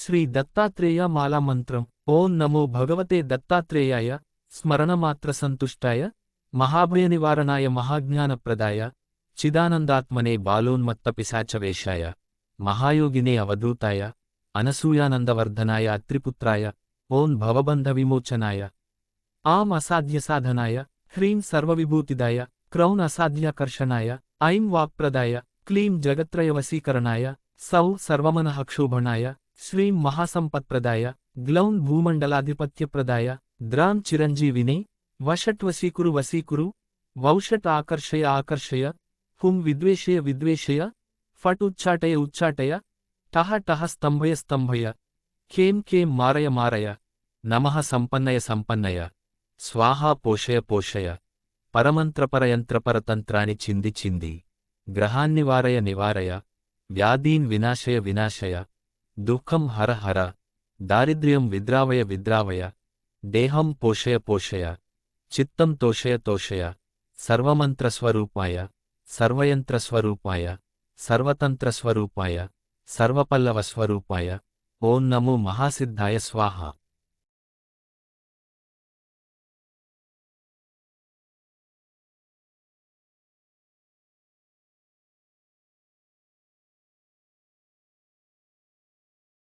శ్రీ దత్తాత్రేయ మాలామంత్రం. ఓం నమో భగవతే దత్తాత్రేయాయ స్మరణమాత్ర సంతుష్టాయ మహాభయనివారణాయ మహాజ్ఞానప్రదాయ చిదానందాత్మనే బాలోన్మత్త పిశాచవేషాయ మహాయోగినే అవధూతాయ అనసూయానందవర్ధనాయ అత్రిపుత్రాయ ఓం భవబంధ విమోచనాయ ఆం అసాధ్యసాధనాయ హ్రీం సర్వవిభూతిదాయ క్రౌన్ అసాధ్యాకర్షణాయ ఐం వాక్ప్రదాయ క్లీం జగత్రయవశీకరణాయ సౌ సర్వమనఃక్షోభణాయ శ్రీం మహాసంపత్ప్రదాయ గ్లౌన్ భూమండలాధిపత్యప్రదాయ ద్రాం చిరంజీవినే వషట్ వశీకురు వశీకురు వౌషట్ ఆకర్షయ ఆకర్షయ హుం విద్వేషయ విద్వేషయ ఫట్ ఉచ్చాటయ ఉచ్చాటయ టహ టహ స్తంభయ స్తంభయ ఖేం ఖేం మారయ మారయ నమః సంపన్నయ సంపన్నయ స్వాహా పోషయ పోషయ పరమంత్రపరయంత్రపరతంత్రాని చింది చింది గ్రహాన్నివారయ నివారయ వ్యాధీన్ వినాశయ వినాశయ దుఃఖం హర హర దారిద్ర్యం విద్రావయ విద్రావయ దేహం పోషయ పోషయ చిత్తం తోషయ తోషయ సర్వమంత్రస్వరూపాయ సర్వయంత్రస్వరూపాయ సర్వతంత్రస్వరూపాయ సర్వపల్లవస్వరూపాయ ఓం నమో మహాసిద్ధాయ స్వాహా.